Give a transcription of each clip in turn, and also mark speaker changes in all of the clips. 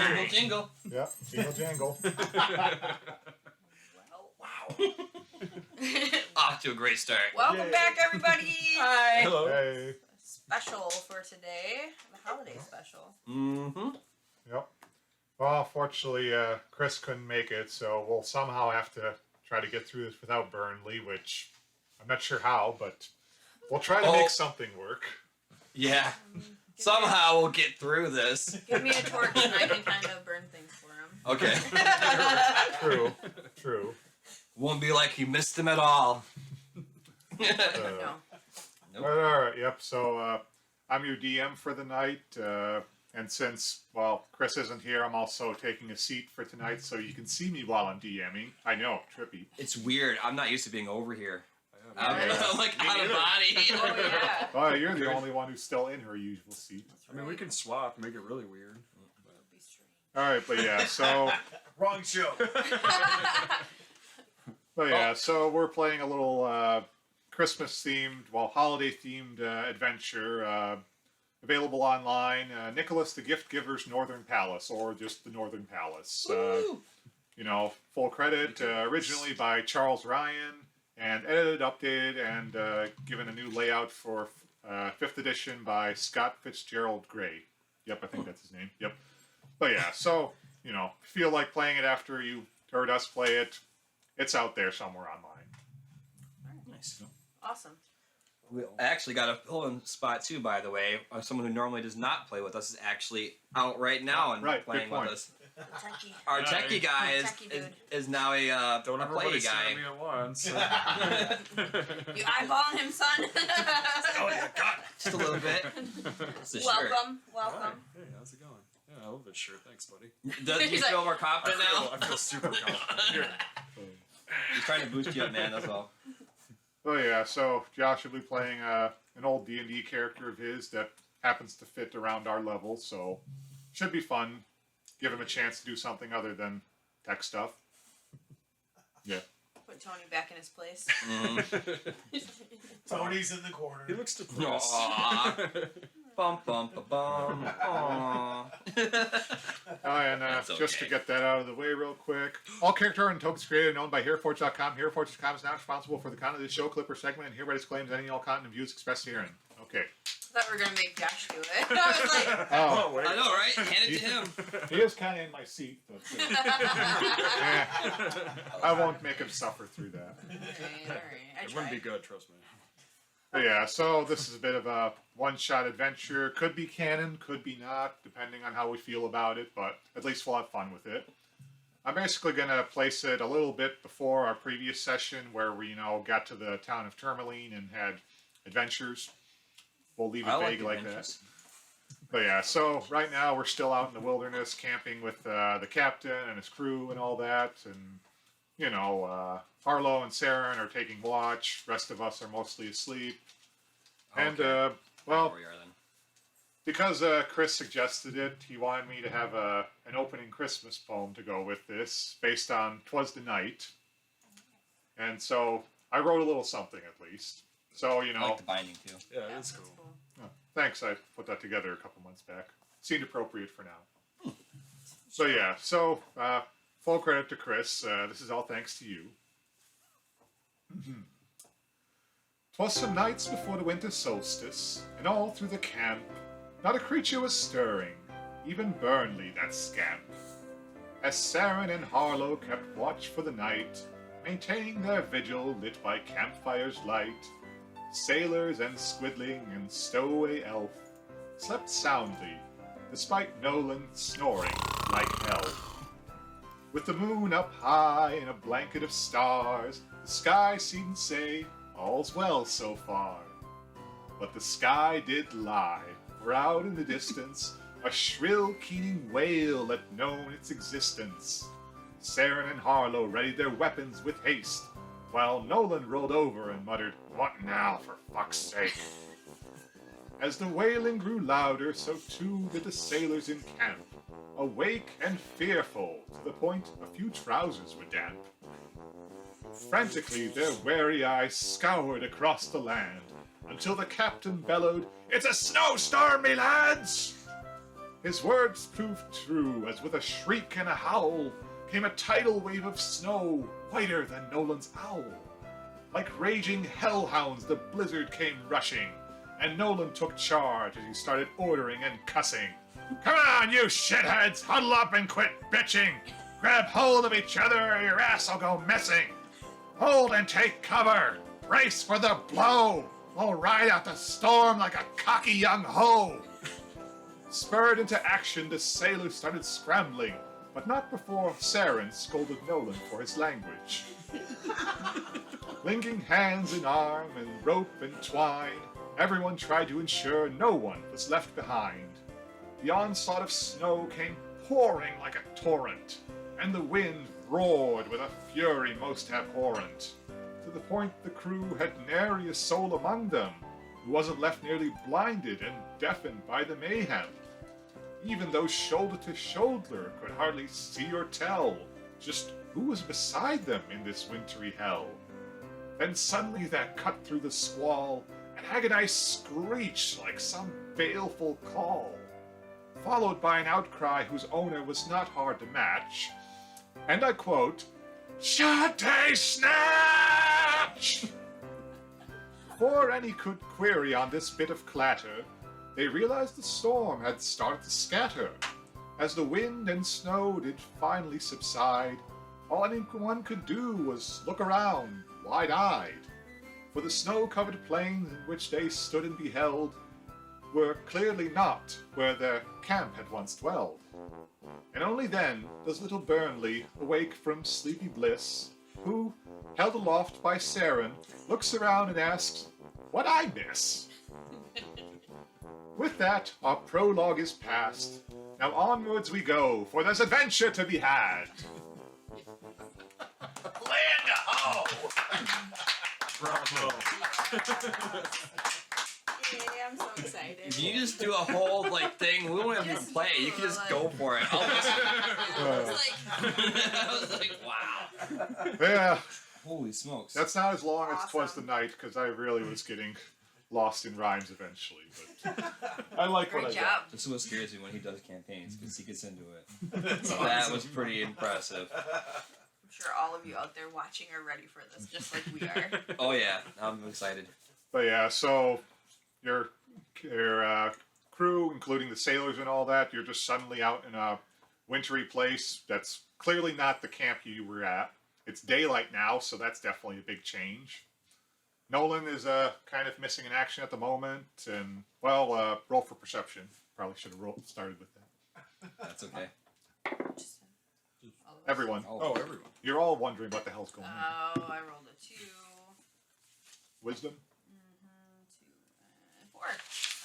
Speaker 1: Jingle, jingle.
Speaker 2: Yeah, jingle jangle.
Speaker 3: Wow.
Speaker 1: Off to a great start.
Speaker 3: Welcome back, everybody.
Speaker 1: Hi.
Speaker 2: Hello. Hey.
Speaker 3: Special for today, the holiday special.
Speaker 1: Mm-hmm.
Speaker 2: Yep. Well, fortunately, Chris couldn't make it, so we'll somehow have to try to get through this without Burnley, which I'm not sure how, but we'll try to make something work.
Speaker 1: Yeah. Somehow we'll get through this.
Speaker 3: Give me a torch and I can kind of burn things for him.
Speaker 1: Okay.
Speaker 2: True.
Speaker 1: Won't be like you missed him at all.
Speaker 3: No.
Speaker 1: Nope.
Speaker 2: All right, yep. So I'm your DM for the night, and since, well, Chris isn't here, I'm also taking a seat for tonight, so you can see me while I'm DMing. I know, trippy.
Speaker 1: It's weird. I'm not used to being over here.
Speaker 2: Yeah.
Speaker 1: I'm like out of body.
Speaker 3: Oh, yeah.
Speaker 2: Well, you're the only one who's still in her usual seat.
Speaker 4: I mean, we can swap, make it really weird.
Speaker 3: It'll be strange.
Speaker 2: All right, but yeah, so
Speaker 5: Wrong show.
Speaker 2: so we're playing a little Christmas-themed, well, holiday-themed adventure available online. Nicholas the Gift Giver's Northern Palace, or just the Northern Palace. You know, full credit, originally by Charles Ryan, and edited, updated, and given a new layout for 5th edition by Scott Fitzgerald Gray. Yep, I think that's his name. Yep. But yeah, so, you know, if you feel like playing it after you heard us play it, it's out there somewhere online.
Speaker 1: Nice.
Speaker 3: Awesome.
Speaker 1: I actually got a polling spot too, by the way. Someone who normally does not play with us is actually out right now and playing with us.
Speaker 3: Techie.
Speaker 1: Our techie guy is now a
Speaker 4: Don't
Speaker 1: play
Speaker 4: everybody
Speaker 1: guy.
Speaker 4: slam me at once.
Speaker 3: You eyeballing him, son?
Speaker 5: Oh, you got it.
Speaker 1: Just a little bit. It's a shirt.
Speaker 3: Welcome.
Speaker 4: Hi. Hey, how's it going? Yeah, I love this shirt. Thanks, buddy.
Speaker 1: Does he
Speaker 3: He's
Speaker 1: feel
Speaker 3: like-
Speaker 1: more confident now?
Speaker 4: I feel super confident. Here.
Speaker 1: He's trying to boost you up, man. That's all.
Speaker 2: Oh yeah, so Josh will be playing an old D&D character of his that happens to fit around our level, so should be fun. Give him a chance to do something other than tech stuff. Yeah.
Speaker 3: Put Tony back in his place.
Speaker 5: Tony's in the corner.
Speaker 4: He looks depressed.
Speaker 1: Aw. Bum bum ba bum. Aww.
Speaker 2: And
Speaker 1: That's
Speaker 2: just to
Speaker 1: okay.
Speaker 2: get that out of the way real quick, all character and tokens created and owned by HeroForge.com. HeroForge.com is not responsible for the content of this show, clip, or segment, and hereby disclaims any and all content and views expressed herein. Okay.
Speaker 3: I thought we were going to make Josh do it. I was like,
Speaker 2: Oh,
Speaker 4: wait.
Speaker 1: I know, right? Hand it to him.
Speaker 2: he is kind of in my seat, but yeah, I won't make him suffer through that.
Speaker 3: alright. I
Speaker 4: It wouldn't be
Speaker 3: tried.
Speaker 4: good, trust me.
Speaker 2: But yeah, so this is a bit of a one-shot adventure. Could be canon, could be not, depending on how we feel about it, but at least we'll have fun with it. I'm basically going to place it a little bit before our previous session where we, got to the town of Tourmaline and had adventures. We'll leave it
Speaker 1: I
Speaker 2: vague like that.
Speaker 1: adventures.
Speaker 2: But yeah, so right now we're still out in the wilderness camping with the captain and his crew and all that. And, Harlow and Saren are taking watch. Rest of us are mostly asleep. And,
Speaker 1: Okay.
Speaker 2: well,
Speaker 1: Where we are then.
Speaker 2: because Chris suggested it, he wanted me to have an opening Christmas poem to go with this, based on "'Twas the Night." And so I wrote a little something at least. So,
Speaker 1: I like the binding too.
Speaker 4: Yeah,
Speaker 3: Yeah,
Speaker 4: that's
Speaker 3: that's
Speaker 4: cool.
Speaker 2: oh, thanks, I put that together a couple months back. Seemed appropriate for now. So yeah, full credit to Chris. This is all thanks to you. 'Twas some nights before the winter solstice, and all through the camp, not a creature was stirring, even Burnley, that scamp. As Saren and Harlow kept watch for the night, maintaining their vigil lit by campfire's light, sailors and squidling and stowaway elf slept soundly, despite Nolan snoring like hell. With the moon up high in a blanket of stars, the sky seemed to say, all's well so far. But the sky did lie, for out in the distance, a shrill keening wail let known its existence. Saren and Harlow readied their weapons with haste, while Nolan rolled over and muttered, "What now, for fuck's sake?" As the wailing grew louder, so too did the sailors in camp, awake and fearful, to the point a few trousers were damp. Frantically their wary eyes scoured across the land, until the captain bellowed, "It's a snowstorm, me lads!" His words proved true, as with a shriek and a howl came a tidal wave of snow, whiter than Nolan's owl. Like raging hellhounds, the blizzard came rushing, and Nolan took charge as he started ordering and cussing. Come on, you shitheads, huddle up and quit bitching. Grab hold of each other or your ass will go missing. Hold and take cover. Brace for the blow. We'll ride out the storm like a cocky young hoe. Spurred into action, the sailors started scrambling, but not before Saren scolded Nolan for his language. Linking hands in arm and rope and twine, everyone tried to ensure no one was left behind. The onslaught of snow came pouring like a torrent, and the wind roared with a fury most abhorrent, to the point the crew had nary a soul among them who wasn't left nearly blinded and deafened by the mayhem. Even those shoulder to shoulder could hardly see or tell just who was beside them in this wintry hell. Then suddenly there cut through the squall an agonized screech like some baleful call, followed by an outcry whose owner was not hard to match, and I quote, "Shante snatch!" Before any could query on this bit of clatter, they realized the storm had started to scatter. As the wind and snow did finally subside, all anyone could do was look around, wide-eyed, for the snow-covered plains in which they stood and beheld were clearly not where their camp had once dwelled. And only then does little Burnley awake from sleepy bliss, who, held aloft by Saren, looks around and asks, "What I miss?" With that, our prologue is past. Now onwards we go, for there's adventure to be had.
Speaker 5: Land ho!
Speaker 4: Bravo.
Speaker 3: Yay, I'm so excited.
Speaker 1: If you just do a whole thing, we won't have to play it. You can just go for it. I'll listen.
Speaker 3: It's
Speaker 1: I was like, wow.
Speaker 2: Yeah,
Speaker 1: Holy smokes.
Speaker 2: that's not as long as 'Twas the
Speaker 3: Awesome.
Speaker 2: Night, because I really was getting lost in rhymes eventually. But I like what
Speaker 3: Great
Speaker 2: I
Speaker 3: job.
Speaker 2: got.
Speaker 1: This is what scares me when he does campaigns, because he gets into it. That was pretty impressive.
Speaker 3: I'm sure all of you out there watching are ready for this, just like we are.
Speaker 1: Oh yeah, I'm excited.
Speaker 2: But yeah, so your crew, including the sailors and all that, you're just suddenly out in a wintry place that's clearly not the camp you were at. It's daylight now, so that's definitely a big change. Nolan is kind of missing in action at the moment, and well, roll for perception. Probably should have started with that.
Speaker 1: That's okay.
Speaker 3: Just, all of us.
Speaker 2: Everyone,
Speaker 4: Oh, everyone.
Speaker 2: you're all wondering what the hell's going on.
Speaker 3: Oh, I rolled a 2.
Speaker 2: Wisdom?
Speaker 3: 2 and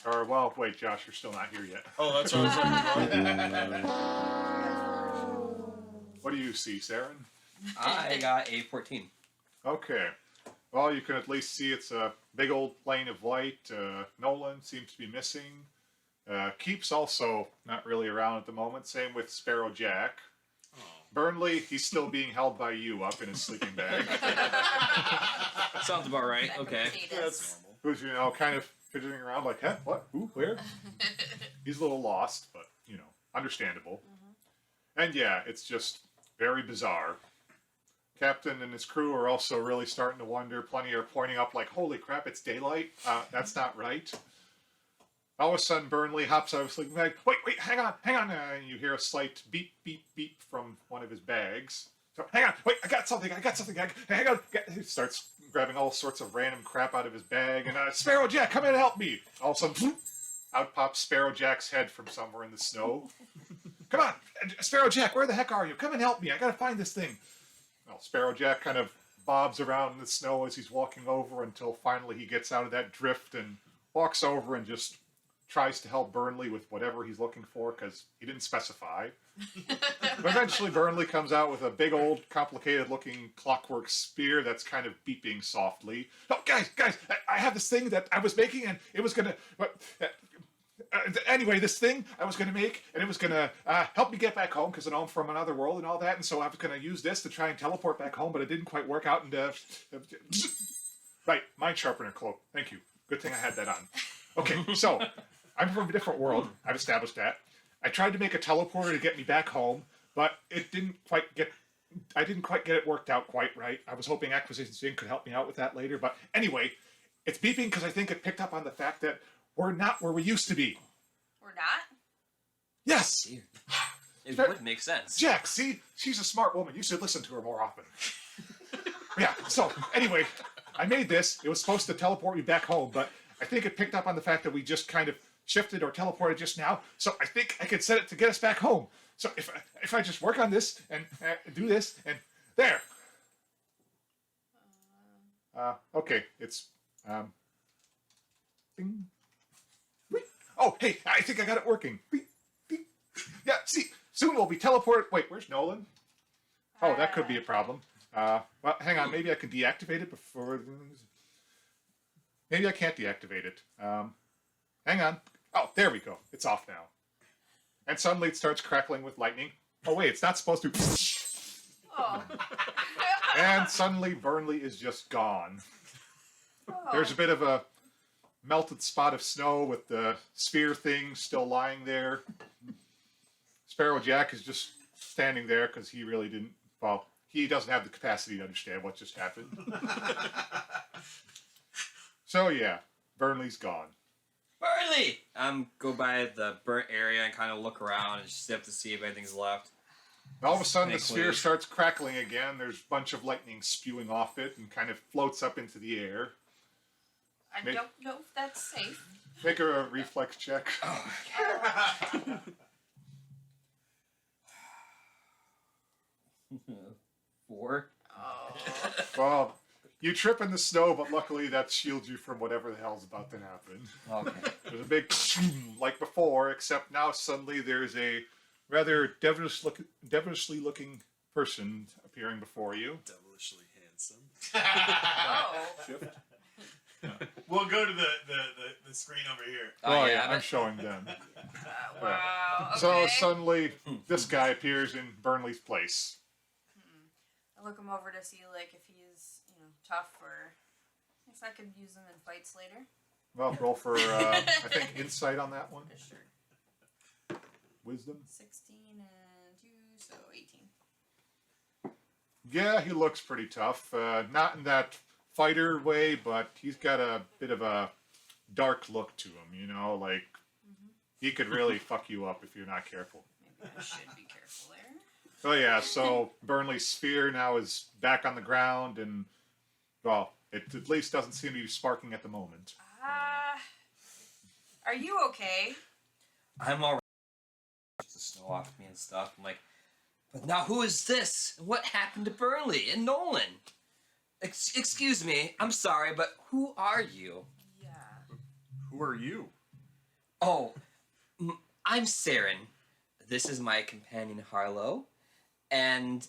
Speaker 3: 4.
Speaker 2: Or, well, wait, Josh, you're still not here yet.
Speaker 4: Oh, that's what I was looking for.
Speaker 2: What do you see, Saren?
Speaker 1: I got a 14.
Speaker 2: Okay. Well, you can at least see it's a big old plane of light. Nolan seems to be missing. Keep's also not really around at the moment. Same with Sparrow Jack.
Speaker 4: Oh.
Speaker 2: Burnley, he's still being held by you up in his sleeping bag.
Speaker 1: Sounds about right.
Speaker 3: Back
Speaker 1: Okay.
Speaker 3: potatoes.
Speaker 4: That's normal.
Speaker 2: Who's, kind of fidgeting around like, huh? What? Who? Where? He's a little lost, but, understandable. And yeah, it's just very bizarre. Captain and his crew are also really starting to wonder. Plenty are pointing up like, holy crap, it's daylight. That's not right. All of a sudden, Burnley hops out of his sleeping bag. Wait, hang on. And you hear a slight beep, beep, beep from one of his bags. So, hang on, wait, I got something. Hang on. He starts grabbing all sorts of random crap out of his bag. And, Sparrow Jack, come in and help me. All of a sudden, bloop, out pops Sparrow Jack's head from somewhere in the snow. Come on, Sparrow Jack, where the heck are you? Come and help me. I gotta find this thing. Well, Sparrow Jack kind of bobs around in the snow as he's walking over until finally he gets out of that drift and walks over and just tries to help Burnley with whatever he's looking for because he didn't specify. But eventually Burnley comes out with a big old complicated looking clockwork spear that's kind of beeping softly. Oh, guys, I have this thing that I was making and it was gonna... anyway, this thing I was going to make, and it was going to help me get back home, because I know I'm from another world and all that, and so I was going to use this to try and teleport back home, but it didn't quite work out, and... Right, mind sharpener cloak. Thank you. Good thing I had that on. Okay, so, I'm from a different world. I've established that. I tried to make a teleporter to get me back home, but it didn't quite get. I didn't quite get it worked out quite right. I was hoping Acquisitions Inc. could help me out with that later, but anyway, it's beeping because I think it picked up on the fact that we're not where we used to be.
Speaker 3: We're not?
Speaker 2: Yes!
Speaker 1: It would make sense.
Speaker 2: Jack, see? She's a smart woman. You should listen to her more often. Yeah, so anyway, I made this. It was supposed to teleport me back home, but I think it picked up on the fact that we just kind of shifted or teleported just now, so I think I could set it to get us back home. So if I just work on this and do this and there. Okay, it's bing. Oh, hey, I think I got it working. Bing, bing. Yeah, see, soon we'll be teleported. Wait, where's Nolan? Oh, that could be a problem. Well, hang on, maybe I can deactivate it before. Maybe I can't deactivate it. Hang on. Oh, there we go. It's off now. And suddenly it starts crackling with lightning. Oh, wait, it's not supposed to.
Speaker 3: Oh.
Speaker 2: And suddenly Burnley is just gone.
Speaker 3: Oh.
Speaker 2: There's a bit of a melted spot of snow with the sphere thing still lying there. Sparrow Jack is just standing there because he really didn't. Well, he doesn't have the capacity to understand what just happened. So, yeah, Burnley's gone.
Speaker 1: Burnley! Go by the burnt area and kind of look around and sniff to see if anything's left.
Speaker 2: And all of a sudden, the
Speaker 1: Any
Speaker 2: sphere
Speaker 1: clues?
Speaker 2: starts crackling again. There's a bunch of lightning spewing off it and kind of floats up into the air.
Speaker 3: I don't know if that's safe.
Speaker 2: Make her a reflex check.
Speaker 1: 4.
Speaker 3: Oh.
Speaker 2: Well, you trip in the snow, but luckily that shields you from whatever the hell's about to happen.
Speaker 1: Okay.
Speaker 2: There's a big like before, except now suddenly there's a rather devilishly looking person appearing before you.
Speaker 4: Devilishly handsome.
Speaker 3: Oh.
Speaker 5: We'll go to the screen over here.
Speaker 1: Oh,
Speaker 2: yeah,
Speaker 1: yeah.
Speaker 2: I'm showing them.
Speaker 3: Wow. Okay.
Speaker 2: So suddenly this guy appears in Burnley's place.
Speaker 3: I look him over to see like if he's tough or if I could use him in fights later.
Speaker 2: Well, roll for I think insight on that one.
Speaker 3: Sure.
Speaker 2: Wisdom.
Speaker 3: 16 and 2, so 18.
Speaker 2: Yeah, he looks pretty tough. Not in that fighter way, but he's got a bit of a dark look to him, you know, like he could really fuck you up if you're not careful.
Speaker 3: Maybe I should be careful there.
Speaker 2: Oh yeah, so Burnley's sphere now is back on the ground, and well, it at least doesn't seem to be sparking at the moment.
Speaker 3: Are you okay?
Speaker 1: I'm alright. The snow off me and stuff. I'm like, but now who is this? And what happened to Burnley and Nolan? Excuse me, I'm sorry, but who are you?
Speaker 3: Yeah.
Speaker 4: Who are you?
Speaker 1: Oh, I'm Saren. This is my companion Harlow, and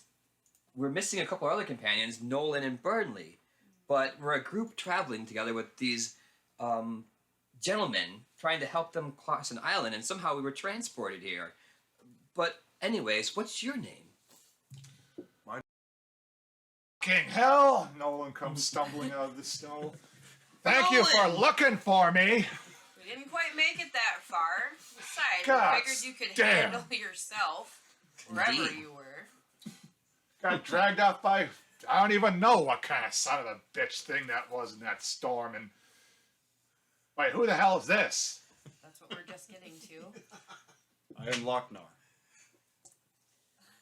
Speaker 1: we're missing a couple other companions, Nolan and Burnley. But we're a group traveling together with these gentlemen trying to help them cross an island, and somehow we were transported here. But anyways, what's your name?
Speaker 2: King hell! Nolan comes stumbling out of the snow. Thank you for
Speaker 3: Nolan!
Speaker 2: looking for me.
Speaker 3: We didn't quite make it that far. Besides,
Speaker 2: God
Speaker 3: I figured you could
Speaker 2: damn.
Speaker 3: handle yourself wherever
Speaker 1: Indeed.
Speaker 3: you were.
Speaker 2: Got dragged out by I don't even know what kind of son of a bitch thing that was in that storm. And wait, who the hell is this?
Speaker 3: That's what we're just getting to.
Speaker 4: I am Lochnar.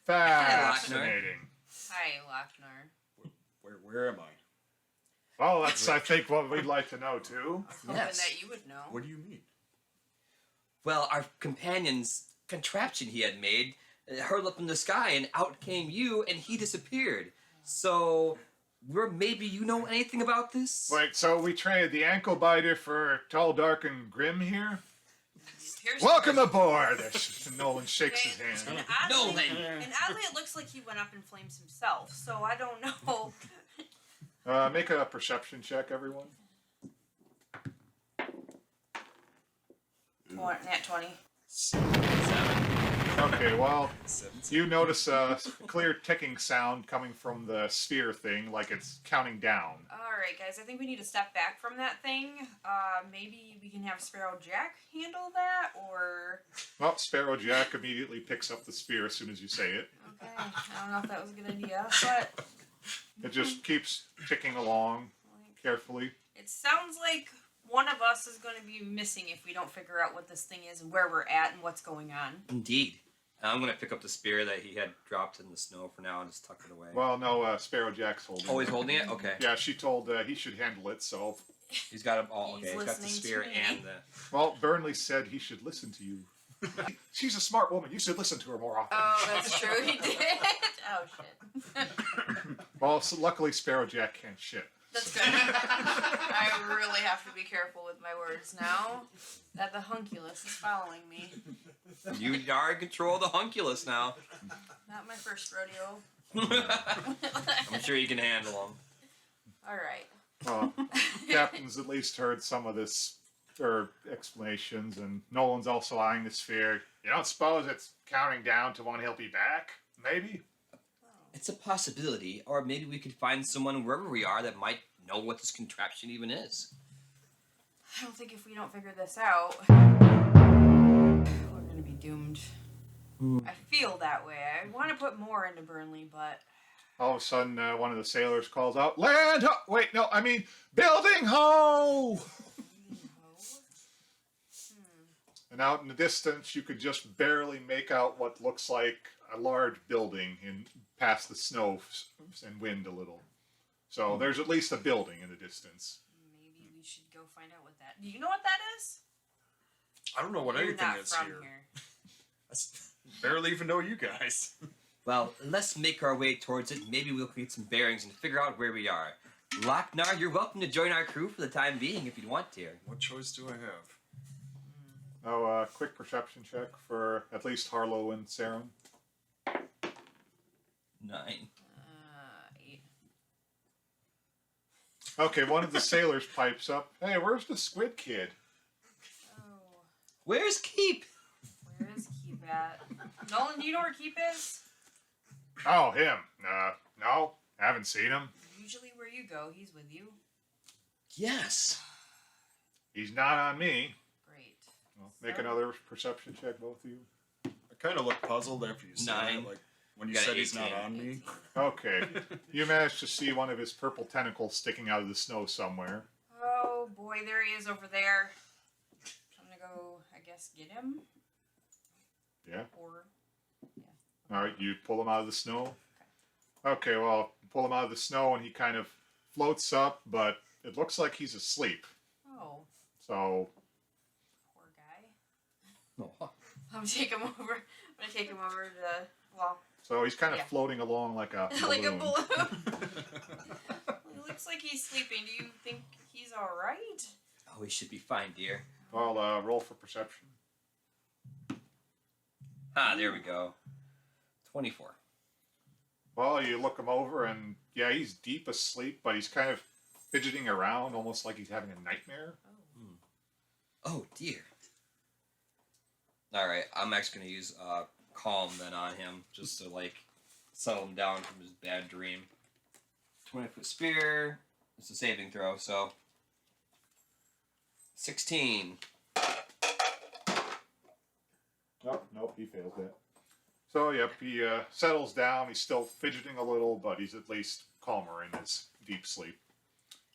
Speaker 2: Fascinating.
Speaker 3: Hi, Lochnar.
Speaker 4: Where am I?
Speaker 2: Well, that's I think what we'd like to know too.
Speaker 3: I was hoping
Speaker 1: Yes.
Speaker 3: that you would know.
Speaker 4: What do you mean?
Speaker 1: Well, our companion's contraption he had made hurled up in the sky, and out came you, and he disappeared. So, maybe you know anything about this?
Speaker 2: Wait, so we traded the ankle biter for tall, dark, and grim here?
Speaker 3: Here's
Speaker 2: Welcome aboard! Nolan shakes his
Speaker 3: And
Speaker 2: hand.
Speaker 3: oddly,
Speaker 1: Nolan.
Speaker 3: and oddly, it looks like he went up in flames himself. So I don't know.
Speaker 2: Make a perception check, everyone.
Speaker 3: Nat 20.
Speaker 1: 7.
Speaker 2: Okay, well,
Speaker 4: 17.
Speaker 2: you notice a clear ticking sound coming from the sphere thing, like it's counting down.
Speaker 3: Alright, guys, I think we need to step back from that thing. Maybe we can have Sparrow Jack handle that, or...
Speaker 2: Well, Sparrow Jack immediately picks up the sphere as soon as you say it.
Speaker 3: Okay, I don't know if that was a good idea, but...
Speaker 2: It just keeps ticking along carefully.
Speaker 3: It sounds like one of us is going to be missing if we don't figure out what this thing is and where we're at and what's going on.
Speaker 1: Indeed. I'm gonna pick up the spear that he had dropped in the snow for now and just tuck it away.
Speaker 2: Well, no, Sparrow Jack's holding
Speaker 1: Oh,
Speaker 2: it.
Speaker 1: he's holding it? Okay.
Speaker 2: Yeah, she told he should handle it, so...
Speaker 1: He's got it all.
Speaker 3: He's
Speaker 1: Okay, he's got the
Speaker 3: listening
Speaker 1: spear
Speaker 3: to me.
Speaker 1: and the.
Speaker 2: Well, Burnley said he should listen to you. She's a smart woman. You should listen to her more often.
Speaker 3: Oh, that's true, he did. Oh, shit.
Speaker 2: Well, so luckily Sparrow Jack can't shit.
Speaker 3: That's good. I really have to be careful with my words now that the hunculus is following me.
Speaker 1: You are in control of the hunculus now.
Speaker 3: Not my first rodeo.
Speaker 1: I'm sure you can handle them.
Speaker 3: Alright.
Speaker 2: Captain's at least heard some of this, or explanations, and Nolan's also eyeing the sphere. You don't suppose it's counting down to when he'll be back? Maybe?
Speaker 1: It's a possibility, or maybe we could find someone wherever we are that might know what this contraption even is.
Speaker 3: I don't think if we don't figure this out, we're gonna be doomed. I feel that way. I want to put more into Burnley, but
Speaker 2: All of a sudden, one of the sailors calls out, "Land ho!" Wait, no, I mean, building ho! And out in the distance, you could just barely make out what looks like a large building past the snow and wind a little. So there's at least a building in the distance.
Speaker 3: maybe we should go find out what that. Do you know what that is?
Speaker 4: I don't know what
Speaker 3: You're
Speaker 4: anything
Speaker 3: not
Speaker 4: is
Speaker 3: from
Speaker 4: here.
Speaker 3: here.
Speaker 4: Barely even know you guys.
Speaker 1: Well, let's make our way towards it. Maybe we'll get some bearings and figure out where we are. Lochnar, you're welcome to join our crew for the time being if you'd want to.
Speaker 4: What choice do I have?
Speaker 2: Oh, quick perception check for at least Harlow and Saren.
Speaker 1: 9.
Speaker 3: 8.
Speaker 2: Okay, one of the sailors pipes up, "Hey, where's the squid kid?"
Speaker 3: Oh,
Speaker 1: Where's Keep?
Speaker 3: where is Keep at? Nolan, do you know where Keep is?
Speaker 2: Oh, him. No, haven't seen him.
Speaker 3: Usually where you go, he's with you.
Speaker 1: Yes.
Speaker 2: He's not on me.
Speaker 3: Great.
Speaker 2: Well, make another perception check, both of you.
Speaker 4: I kind of look puzzled after you said
Speaker 1: 9.
Speaker 4: that. Like, when you
Speaker 1: Got
Speaker 4: said he's
Speaker 1: 18.
Speaker 4: not on me.
Speaker 2: Okay. You managed to see one of his purple tentacles sticking out of the snow somewhere.
Speaker 3: Oh boy, there he is over there. I'm gonna go, I guess, get him.
Speaker 2: Yeah.
Speaker 3: Or
Speaker 2: Alright, you pull him out of the snow. Okay, well, pull him out of the snow and he kind of floats up, but it looks like he's asleep.
Speaker 3: oh,
Speaker 2: So,
Speaker 3: poor guy.
Speaker 1: Oh.
Speaker 3: I'm gonna take him over. I'm gonna take him over to
Speaker 2: he's kind of
Speaker 3: Yeah.
Speaker 2: floating along like a balloon.
Speaker 3: like a balloon. It looks like he's sleeping. Do you think he's all right?
Speaker 1: Oh, he should be fine, dear.
Speaker 2: Well, roll for perception.
Speaker 1: Ah, there we go. 24.
Speaker 2: Well, you look him over and, yeah, he's deep asleep, but he's kind of fidgeting around, almost like he's having a nightmare.
Speaker 1: Oh, dear. Alright, I'm actually going to use Calm then on him, just to, like, settle him down from his bad dream. 20-foot spear. It's a saving throw, so... 16.
Speaker 2: Nope, he fails that. So, yep, he settles down. He's still fidgeting a little, but he's at least calmer in his deep sleep.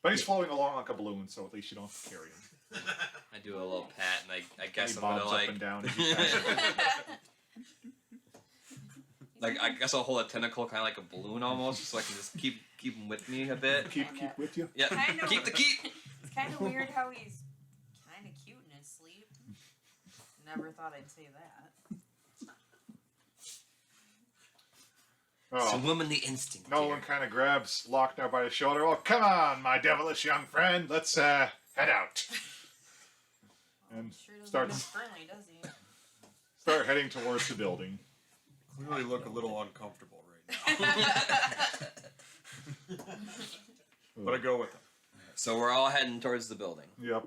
Speaker 2: But he's floating along like a balloon, so at least you don't have to carry him.
Speaker 1: I do a little pat, and I guess
Speaker 2: He
Speaker 1: I'm gonna
Speaker 2: bobs
Speaker 1: like,
Speaker 2: up and down. as he passes.
Speaker 1: like I guess I'll hold a tentacle kind of like a balloon almost, so I can just keep him with me a bit.
Speaker 2: keep with you.
Speaker 1: Yeah,
Speaker 3: Kinda.
Speaker 1: keep the keep.
Speaker 3: It's kind of weird how he's kind of cute in his sleep. Never thought I'd say that.
Speaker 1: It's a
Speaker 2: Oh,
Speaker 1: womanly instinct.
Speaker 2: Nolan
Speaker 1: dear.
Speaker 2: kind of grabs Lochnar by the shoulder. "Oh, come on, my devilish young friend. Let's head out." And
Speaker 3: Sure doesn't
Speaker 2: start
Speaker 3: miss Burnley, does he?
Speaker 2: start heading towards the building.
Speaker 4: Clearly look a little uncomfortable right now. But I go with him.
Speaker 1: So we're all heading towards the building.
Speaker 2: Yep.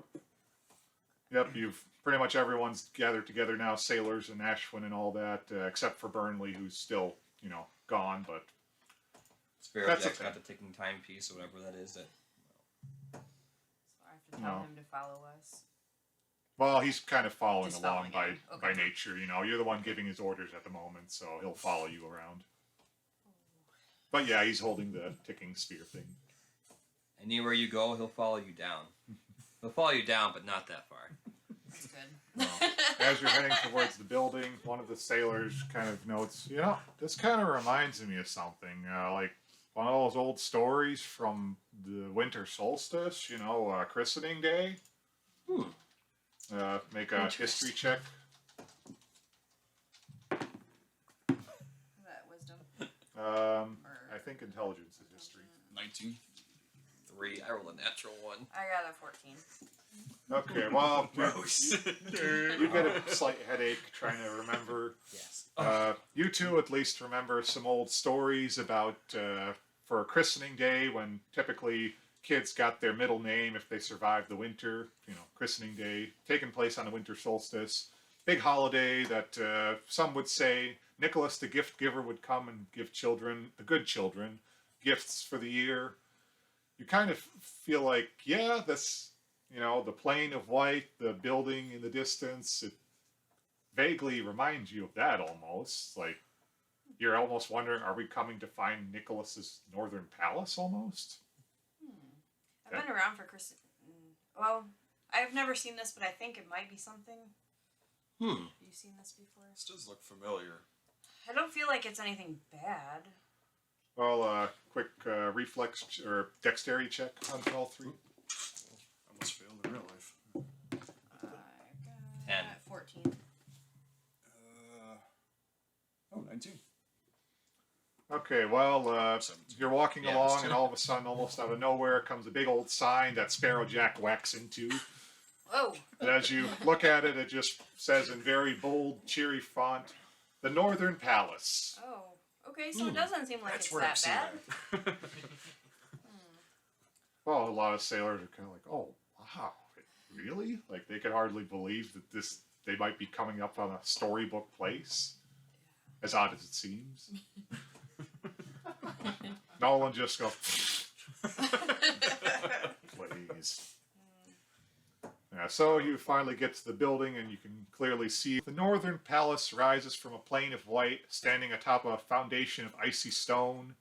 Speaker 2: Yep, you've pretty much everyone's gathered together now, sailors and Ashwin and all that, except for Burnley, who's still, gone, but
Speaker 1: Sparrow
Speaker 2: That's
Speaker 1: Jack's
Speaker 2: okay.
Speaker 1: got the ticking timepiece or whatever that is. That
Speaker 3: So I have to tell
Speaker 2: No.
Speaker 3: him to follow us.
Speaker 2: well, he's kind of following
Speaker 3: Just
Speaker 2: along
Speaker 3: following
Speaker 2: by
Speaker 3: you. Okay.
Speaker 2: nature, you're the one giving his orders at the moment, so he'll follow you around. But yeah, he's holding the ticking sphere thing.
Speaker 1: anywhere you go, he'll follow you down. He'll follow you down, but not that far.
Speaker 3: That's good.
Speaker 2: Well, as you're heading towards the building, one of the sailors kind of notes, this kind of reminds me of something, like one of those old stories from the winter solstice, christening day. Make a history check.
Speaker 3: Is that wisdom?
Speaker 2: I think intelligence is history.
Speaker 4: 19.
Speaker 1: 3. I rolled a natural 1.
Speaker 3: I got a 14.
Speaker 2: Okay, well,
Speaker 4: Gross.
Speaker 2: you get a slight headache trying to remember.
Speaker 1: Yes.
Speaker 2: You two at least remember some old stories about for christening day when typically kids got their middle name if they survived the winter. Christening day taking place on the winter solstice. Big holiday that some would say Nicholas the gift giver would come and give children, the good children, gifts for the year. You kind of feel like, yeah, this, the plain of white, the building in the distance, it vaguely reminds you of that almost. Like, you're almost wondering, are we coming to find Nicholas's northern palace almost?
Speaker 3: I've been around for Chris. Well, I've never seen this, but I think it might be something. Have you seen this before?
Speaker 4: This does look familiar.
Speaker 3: I don't feel like it's anything bad.
Speaker 2: Well, quick reflex or dexterity check on all three.
Speaker 4: I almost failed in real life.
Speaker 3: I got
Speaker 1: 10.
Speaker 3: 14.
Speaker 4: 19.
Speaker 2: Okay, well,
Speaker 4: 17.
Speaker 2: you're walking
Speaker 1: Yeah,
Speaker 2: along,
Speaker 1: so-
Speaker 2: and all of a sudden, almost out of nowhere, comes a big old sign that Sparrow Jack whacks into.
Speaker 3: Whoa!
Speaker 2: And as you look at it, it just says in very bold, cheery font, "The Northern Palace."
Speaker 3: Oh, okay. So it doesn't seem like
Speaker 4: That's
Speaker 3: it's
Speaker 4: where I've
Speaker 3: that
Speaker 4: seen
Speaker 3: bad.
Speaker 4: that.
Speaker 2: Well, a lot of sailors are kind of like, "Oh, wow, really?" Like they could hardly believe that they might be coming up on a storybook place. As odd as it seems. Nolan just goes, please. Yeah, so you finally get to the building and you can clearly see the northern palace rises from a plain of white, standing atop a foundation of icy stone.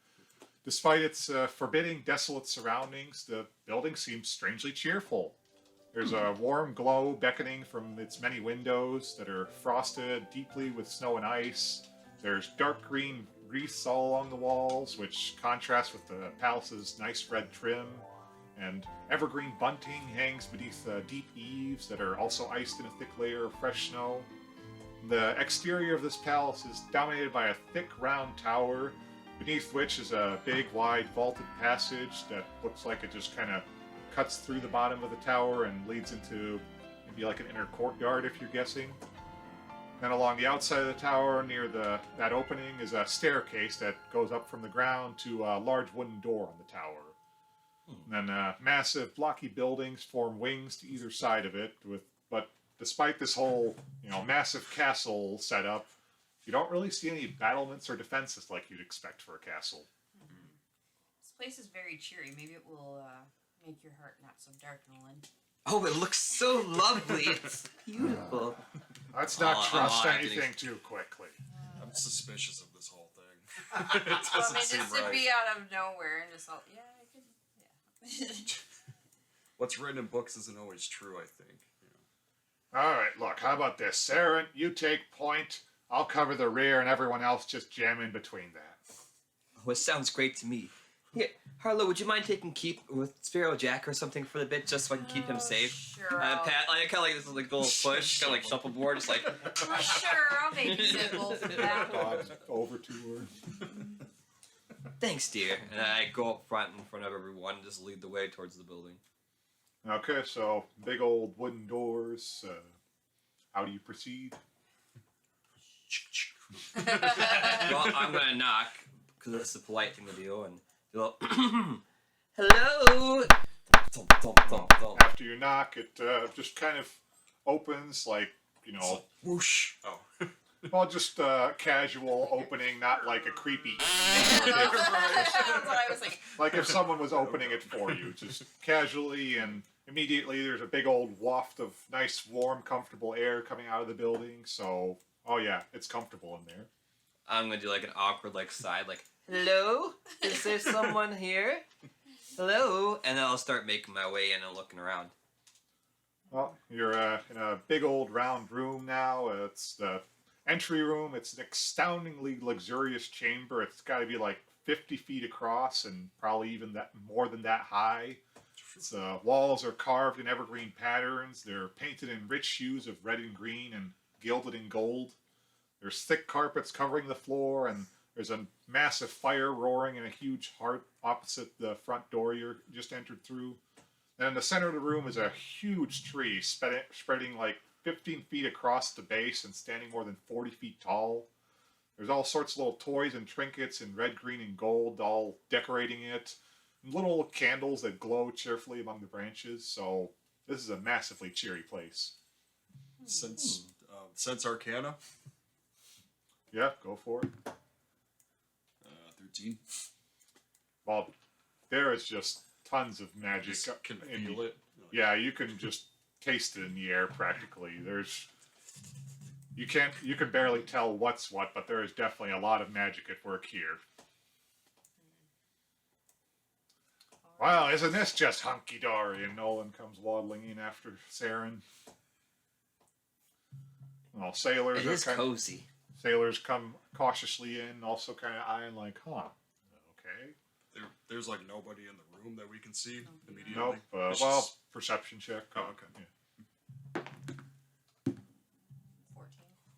Speaker 2: Despite its forbidding, desolate surroundings, the building seems strangely cheerful. There's a warm glow beckoning from its many windows that are frosted deeply with snow and ice. There's dark green wreaths all along the walls, which contrast with the palace's nice red trim. And evergreen bunting hangs beneath deep eaves that are also iced in a thick layer of fresh snow. The exterior of this palace is dominated by a thick round tower, beneath which is a big wide vaulted passage that looks like it just kind of cuts through the bottom of the tower and leads into maybe like an inner courtyard if you're guessing. Then along the outside of the tower, near that opening, is a staircase that goes up from the ground to a large wooden door on the tower. And then massive blocky buildings form wings to either side of it. But despite this whole massive castle setup, you don't really see any battlements or defenses like you'd expect for a castle.
Speaker 3: This place is very cheery. Maybe it will make your heart not so dark, Nolan.
Speaker 1: Oh, it looks so lovely. It's beautiful.
Speaker 2: Let's not
Speaker 1: Oh,
Speaker 2: trust
Speaker 1: I
Speaker 2: anything
Speaker 1: think-
Speaker 2: too quickly.
Speaker 4: I'm suspicious of this whole thing. It
Speaker 3: Well, I
Speaker 4: doesn't
Speaker 3: mean,
Speaker 4: seem
Speaker 3: just to
Speaker 4: right.
Speaker 3: be out of nowhere and just all, yeah, I could, yeah.
Speaker 4: What's written in books isn't always true, I think.
Speaker 2: All right, look, how about this? Saren, you take point. I'll cover the rear, and everyone else just jam in between that.
Speaker 1: Oh, it sounds great to me. Here, Harlow, would you mind taking keep with Sparrow Jack or something for the bit, just so I can keep him safe?
Speaker 3: Sure.
Speaker 1: Pat, I kind of like this little push, kind of like shuffleboard, just like.
Speaker 3: Sure, I'll make you simple for that.
Speaker 2: Dog's over to her.
Speaker 1: Thanks, dear. And I go up front in front of everyone and just lead the way towards the building.
Speaker 2: Okay, so big old wooden doors. How do you proceed?
Speaker 1: Well, I'm gonna knock because that's the polite thing to do, and do a hello. Thump, thump, thump, thump.
Speaker 2: After you knock, it just kind of opens like, you know,
Speaker 4: Whoosh. Oh.
Speaker 2: well, just casual opening, not like a creepy.
Speaker 3: That's what I was like.
Speaker 2: Like if someone was opening it for you, just casually, and immediately there's a big old waft of nice, warm, comfortable air coming out of the building. So, oh yeah, it's comfortable in there.
Speaker 1: I'm gonna do like an awkward like side like, hello? Is there someone here? Hello? And then I'll start making my way in and looking around.
Speaker 2: Well, you're in a big old round room now. It's the entry room. It's an astoundingly luxurious chamber. It's got to be like 50 feet across and probably even that more than that high. The walls are carved in evergreen patterns. They're painted in rich hues of red and green and gilded in gold. There's thick carpets covering the floor, and there's a massive fire roaring in a huge hearth opposite the front door you just entered through. And in the center of the room is a huge tree spreading like 15 feet across the base and standing more than 40 feet tall. There's all sorts of little toys and trinkets in red, green, and gold, all decorating it. And little candles that glow cheerfully among the branches. So this is a massively cheery place.
Speaker 4: Sense Arcana.
Speaker 2: Yeah, go for it.
Speaker 4: 13.
Speaker 2: Well, there is just tons of magic.
Speaker 4: Just can
Speaker 2: in
Speaker 4: feel
Speaker 2: the-
Speaker 4: it.
Speaker 2: Yeah, you can just taste it in the air practically. You can barely tell what's what, but there is definitely a lot of magic at work here. Wow, isn't this just hunky-dory? And Nolan comes waddling in after Saren. Well, sailors
Speaker 1: It
Speaker 2: are
Speaker 1: is cozy.
Speaker 2: sailors come cautiously in, also kind of eyeing like, huh, okay.
Speaker 4: There's like nobody in the room that we can see immediately.
Speaker 2: Nope.
Speaker 4: It's
Speaker 2: Well,
Speaker 4: just-
Speaker 2: perception check.
Speaker 4: Oh, okay.
Speaker 2: Yeah.
Speaker 3: 14.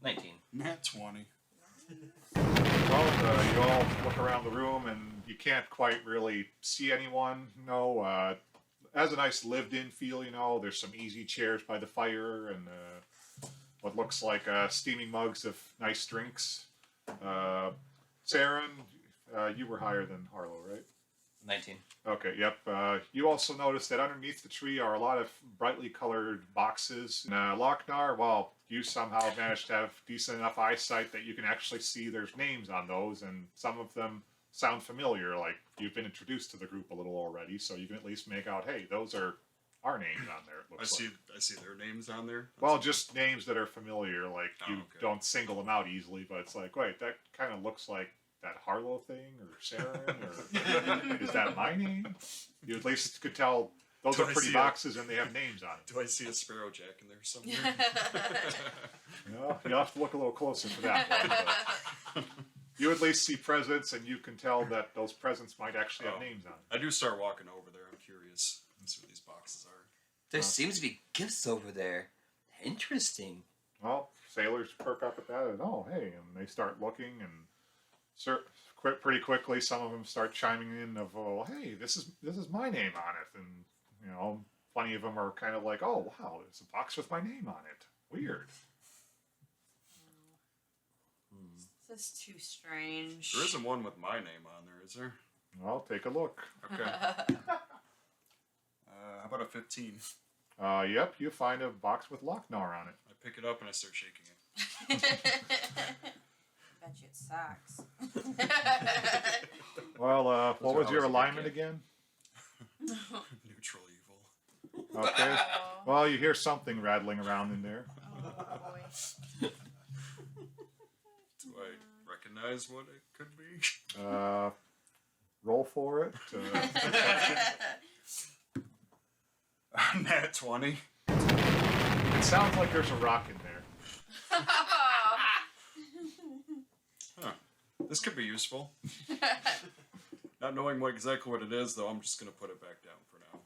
Speaker 1: 19.
Speaker 4: Nat 20.
Speaker 2: Well, you all look around the room and you can't quite really see anyone. No, has a nice lived-in feel. You know, there's some easy chairs by the fire and what looks like steaming mugs of nice drinks. Saren, you were higher than Harlow, right?
Speaker 1: 19.
Speaker 2: Okay, yep. You also notice that underneath the tree are a lot of brightly colored boxes. And Lochnar, well, you somehow managed to have decent enough eyesight that you can actually see there's names on those, and some of them sound familiar, like you've been introduced to the group a little already, so you can at least make out, hey, those are our names on there, it looks like.
Speaker 4: I see their names on there.
Speaker 2: Well, just names that are familiar, like you
Speaker 4: okay.
Speaker 2: don't single them out easily, but it's like, wait, that kind of looks like that Harlow thing, or Saren, or is that my name? You at least could tell those
Speaker 4: Do
Speaker 2: are
Speaker 4: I
Speaker 2: pretty
Speaker 4: see
Speaker 2: boxes and they have names on it.
Speaker 4: Do I see a Sparrow Jack in there somewhere?
Speaker 2: Well, you'll have to look a little closer for that one. But you at least see presents, and you can tell that those presents might actually have
Speaker 4: Oh.
Speaker 2: names on it.
Speaker 4: I do start walking over there. I'm curious. Let's see what these boxes are.
Speaker 1: There seems to be gifts over there. Interesting.
Speaker 2: Well, sailors perk up at that, and oh, hey, and they start looking, and pretty quickly, some of them start chiming in of, oh, hey, this is my name on it, and you know, plenty of them are kind of like, oh, wow, there's a box with my name on it. Weird.
Speaker 3: This is too strange.
Speaker 4: There isn't one with my name on there, is there?
Speaker 2: Well, take a look.
Speaker 4: Okay. How about a 15?
Speaker 2: Yep, you find a box with Lochnar on it.
Speaker 4: I pick it up and I start shaking it.
Speaker 3: Bet you it sucks.
Speaker 2: Well, what was
Speaker 1: are
Speaker 2: your
Speaker 1: always a good
Speaker 2: alignment
Speaker 1: gift.
Speaker 2: again?
Speaker 4: Neutral evil.
Speaker 2: Okay.
Speaker 3: Oh,
Speaker 2: Well, you hear something rattling around in there.
Speaker 3: boy.
Speaker 4: Do I recognize what it could be?
Speaker 2: Roll for it.
Speaker 4: Nat 20.
Speaker 2: It sounds like there's a rock in there.
Speaker 4: Huh. This could be useful. Not knowing exactly what it is, though, I'm just going to put it back down for now.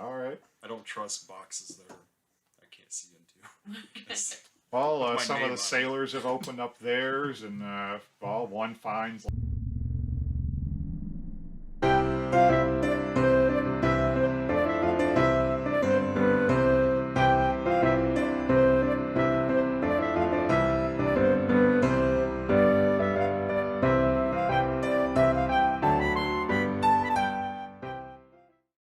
Speaker 2: All right.
Speaker 4: I don't trust boxes that I can't see into.
Speaker 2: Well,
Speaker 4: My
Speaker 2: some
Speaker 4: name
Speaker 2: of
Speaker 4: on
Speaker 2: the
Speaker 4: it.
Speaker 2: sailors have opened up theirs, and well, one finds